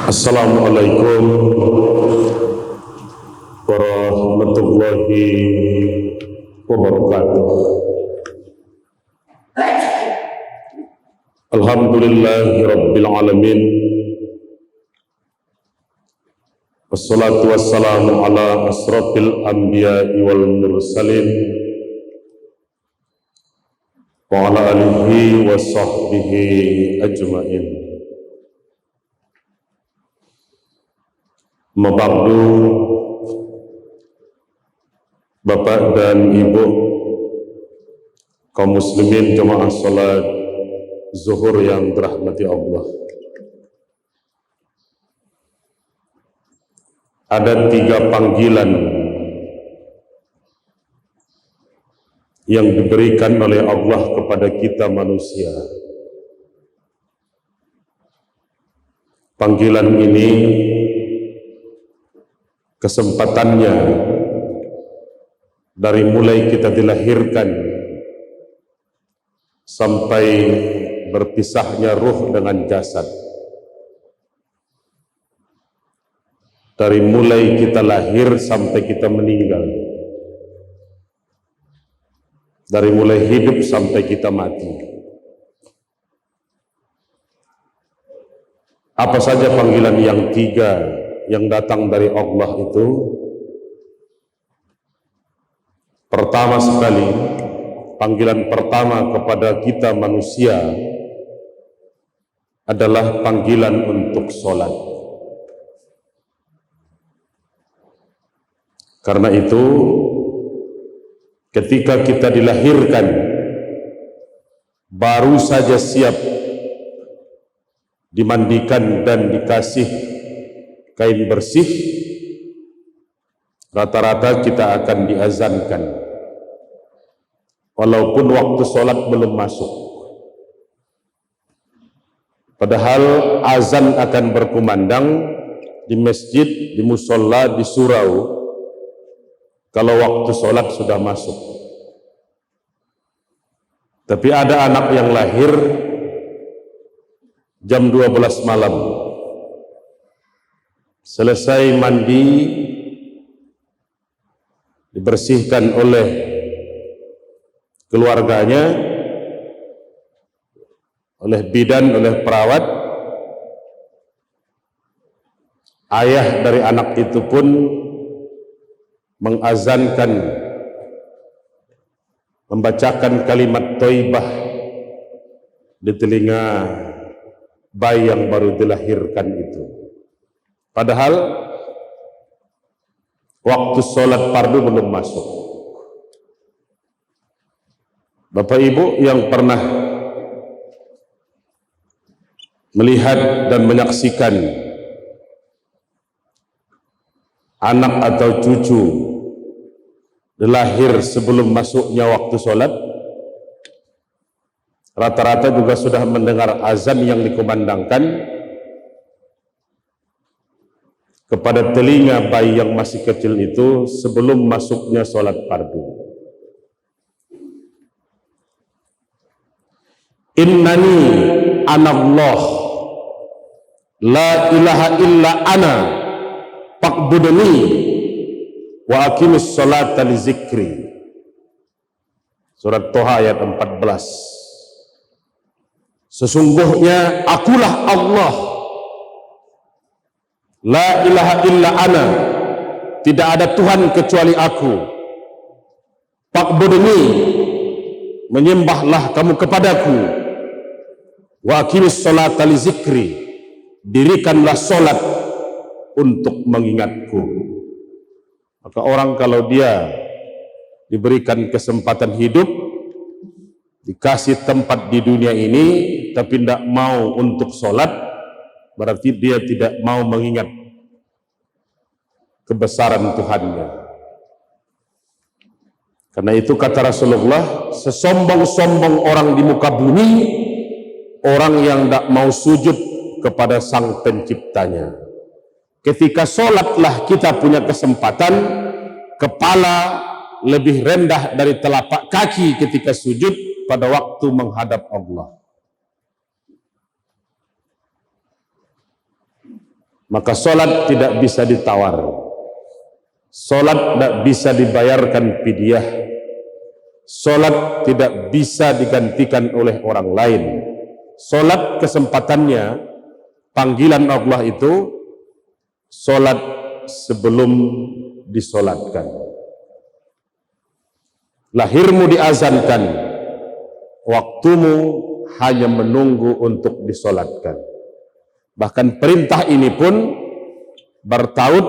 Assalamualaikum warahmatullahi wabarakatuh. Alhamdulillahi rabbil alamin. Wassalatu wassalamu ala asrafil anbiya'i wal mursalin wa ala alihi wa sahbihi ajma'in. Mabakdu, Bapak dan Ibu kaum muslimin jemaah salat zuhur yang dirahmati Allah. Ada 3 panggilan yang diberikan oleh Allah kepada kita manusia. Panggilan ini kesempatannya dari mulai kita dilahirkan sampai berpisahnya ruh dengan jasad. Dari mulai kita lahir sampai kita meninggal. Dari mulai hidup sampai kita mati. Apa saja panggilan yang 3 yang datang dari Allah itu? Pertama sekali, panggilan pertama kepada kita manusia adalah panggilan untuk sholat. Karena itu, ketika kita dilahirkan, baru saja siap dimandikan dan dikasih kain bersih, rata-rata kita akan diazankan walaupun waktu sholat belum masuk. Padahal azan akan berkumandang di masjid, di musola, di surau kalau waktu sholat sudah masuk. Tapi ada anak yang lahir jam 12 malam, selesai mandi, dibersihkan oleh keluarganya, oleh bidan, oleh perawat. Ayah dari anak itu pun mengazankan, membacakan kalimat thayyibah di telinga bayi yang baru dilahirkan itu. Padahal waktu sholat fardu belum masuk. Bapak Ibu yang pernah melihat dan menyaksikan anak atau cucu lahir sebelum masuknya waktu sholat, rata-rata juga sudah mendengar azan yang dikumandangkan kepada telinga bayi yang masih kecil itu sebelum masuknya sholat fardu. Innani anallah la ilaha illa ana fa'budni wa aqimis sholata li zikri. Surat Toha ayat 14. Sesungguhnya akulah Allah, la ilaha illa ana, tidak ada Tuhan kecuali aku. Fa'budni, menyembahlah kamu kepadaku. Wa aqimis sholata li zikri, dirikanlah sholat untuk mengingatku. Maka orang kalau dia diberikan kesempatan hidup, dikasih tempat di dunia ini, tapi tidak mau untuk sholat, berarti dia tidak mau mengingat kebesaran Tuhannya. Karena itu kata Rasulullah, sesombong-sombong orang di muka bumi, orang yang tidak mau sujud kepada Sang Penciptanya. Ketika sholatlah kita punya kesempatan, kepala lebih rendah dari telapak kaki ketika sujud pada waktu menghadap Allah. Maka solat tidak bisa ditawar, solat tidak bisa dibayarkan fidyah, solat tidak bisa digantikan oleh orang lain. Solat kesempatannya, panggilan Allah itu solat sebelum disolatkan. Lahirmu diazankan, waktumu hanya menunggu untuk disolatkan. Bahkan perintah ini pun bertaut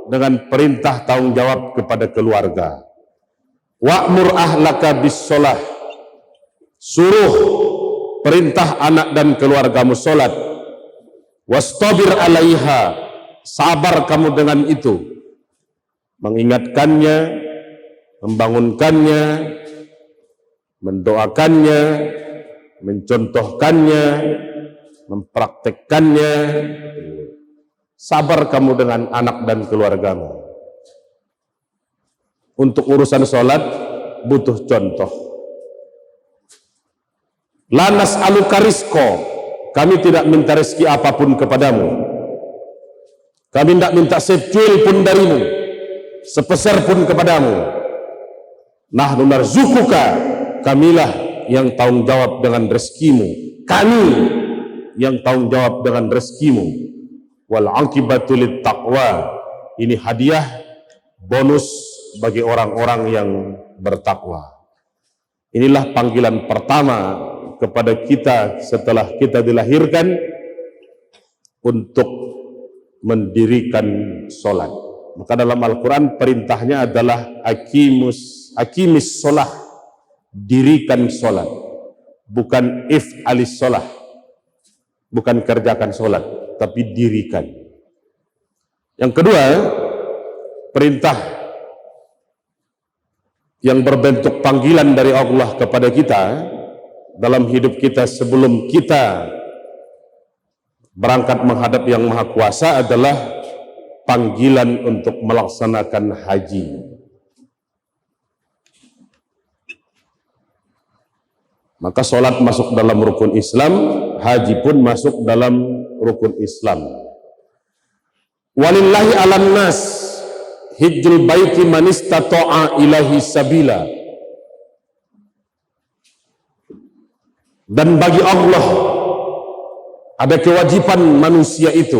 dengan perintah tanggung jawab kepada keluarga. Wa'mur ahlaka bis-sholah, suruh perintah anak dan keluargamu solat. Wastabir alaiha, sabar kamu dengan itu, mengingatkannya, membangunkannya, mendoakannya, mencontohkannya, mempraktekkannya. Sabar kamu dengan anak dan keluargamu. Untuk urusan sholat butuh contoh. La nas'aluka rizqa, kami tidak minta rezeki apapun kepadamu. Kami tidak minta secuil pun darimu, sepeser pun kepadamu. Nahnu narzukuka, kamilah yang tanggung jawab dengan rezekimu. Kami yang tanggung jawab dengan rezekimu. Wal aqibatu lit taqwa, ini hadiah bonus bagi orang-orang yang bertakwa. Inilah panggilan pertama kepada kita setelah kita dilahirkan untuk mendirikan sholat. Maka dalam Al-Quran perintahnya adalah aqimis sholah, dirikan sholat, bukan if'alis sholah, bukan kerjakan sholat, tapi dirikan. Yang kedua, perintah yang berbentuk panggilan dari Allah kepada kita dalam hidup kita sebelum kita berangkat menghadap Yang Maha Kuasa adalah panggilan untuk melaksanakan haji. Maka sholat masuk dalam rukun Islam, haji pun masuk dalam rukun Islam. Walillahi 'alan nas hijjul baiti man istata'a ilaihi sabila. Dan bagi Allah ada kewajiban manusia itu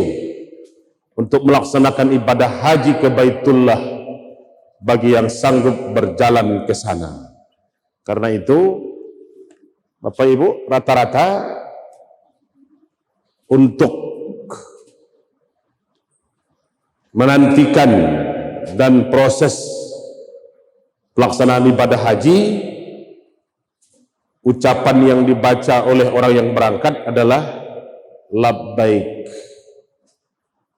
untuk melaksanakan ibadah haji ke Baitullah bagi yang sanggup berjalan ke sana. Karena itu Bapak Ibu, rata-rata untuk menantikan dan proses pelaksanaan ibadah haji, ucapan yang dibaca oleh orang yang berangkat adalah labbaik,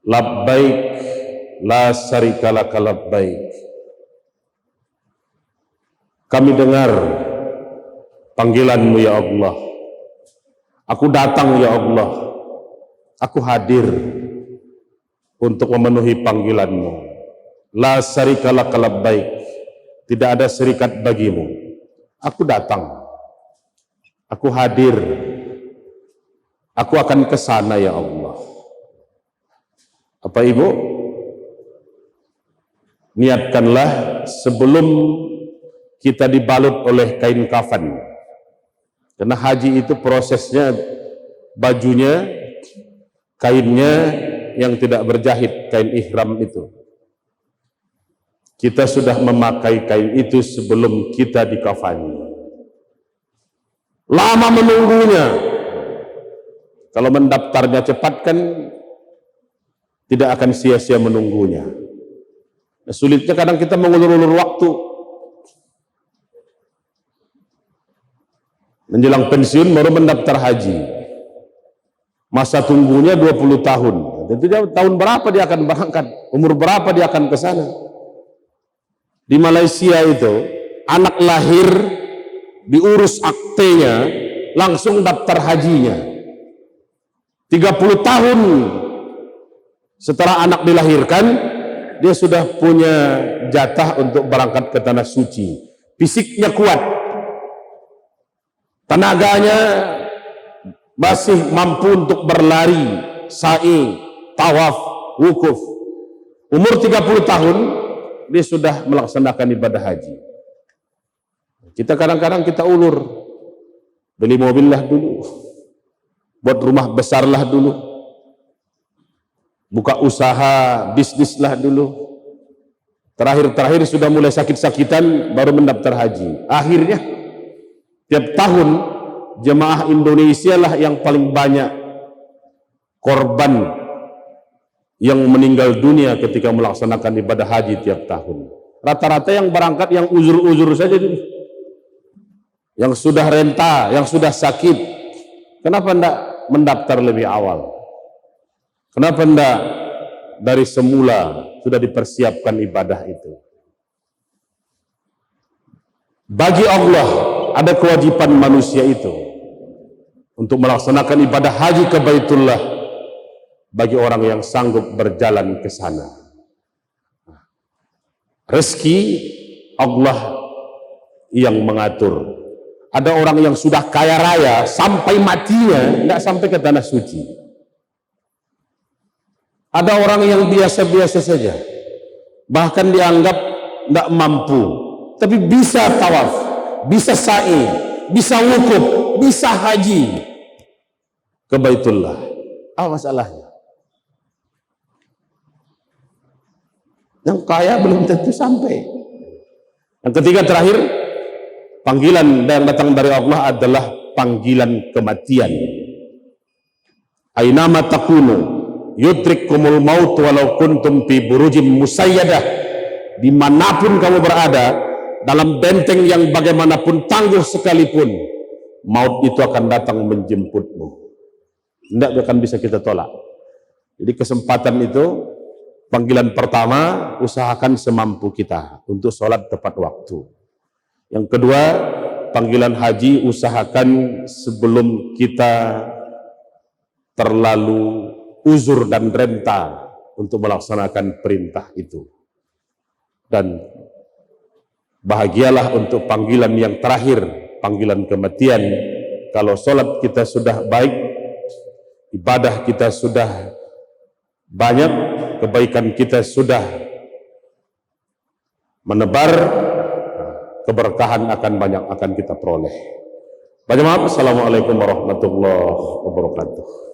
labbaik, la syarika laka labbaik. Kami dengar panggilanmu ya Allah, aku datang ya Allah, aku hadir untuk memenuhi panggilanmu. La syarika laka labbaik, tidak ada syarikat bagimu. Aku datang, aku hadir, aku akan ke sana ya Allah. Apa Ibu, niatkanlah sebelum kita dibalut oleh kain kafan. Karena haji itu prosesnya bajunya, kainnya yang tidak berjahit, kain ihram itu. Kita sudah memakai kain itu sebelum kita dikafani. Lama menunggunya. Kalau mendaftarnya cepat kan tidak akan sia-sia menunggunya. Nah, sulitnya kadang kita mengulur-ulur waktu. Menjelang pensiun baru mendaftar haji. Masa tunggunya 20 tahun. Tentunya tahun berapa dia akan berangkat? Umur berapa dia akan ke sana? Di Malaysia itu, anak lahir, diurus aktenya, langsung daftar hajinya. 30 tahun setelah anak dilahirkan, dia sudah punya jatah untuk berangkat ke tanah suci. Fisiknya kuat, tenaganya masih mampu untuk berlari, sa'i, tawaf, wukuf. Umur 30 tahun, dia sudah melaksanakan ibadah haji. Kita kadang-kadang kita ulur, beli mobil lah dulu, buat rumah besar lah dulu, buka usaha, bisnis lah dulu. Terakhir sudah mulai sakit-sakitan, baru mendaftar haji. Akhirnya, tiap tahun, jemaah Indonesia lah yang paling banyak korban yang meninggal dunia ketika melaksanakan ibadah haji tiap tahun. Rata-rata yang berangkat yang uzur-uzur saja dulu. Yang sudah renta, yang sudah sakit. Kenapa tidak mendaftar lebih awal? Kenapa tidak dari semula sudah dipersiapkan ibadah itu? Bagi Allah ada kewajiban manusia itu untuk melaksanakan ibadah haji ke Baitullah bagi orang yang sanggup berjalan ke sana. Rezeki Allah yang mengatur. Ada orang yang sudah kaya raya sampai matinya tidak sampai ke tanah suci. Ada orang yang biasa-biasa saja, bahkan dianggap tidak mampu, tapi bisa tawaf, bisa sa'i, bisa wukuf, bisa haji ke Baitullah. Apa masalahnya? Yang kaya belum tentu sampai. Yang ketiga terakhir, panggilan yang datang dari Allah adalah panggilan kematian. Ainama takunu yudrikkumul maut walau kuntum fi burujim musayyadah. Dimanapun kamu berada, dalam benteng yang bagaimanapun tangguh sekalipun, maut itu akan datang menjemputmu. Tidak akan bisa kita tolak. Jadi kesempatan itu, panggilan pertama, usahakan semampu kita untuk sholat tepat waktu. Yang kedua, panggilan haji, usahakan sebelum kita terlalu uzur dan renta untuk melaksanakan perintah itu. Dan bahagialah untuk panggilan yang terakhir, panggilan kematian. Kalau sholat kita sudah baik, ibadah kita sudah banyak, kebaikan kita sudah menebar, keberkahan akan banyak akan kita peroleh. Assalamualaikum warahmatullahi wabarakatuh.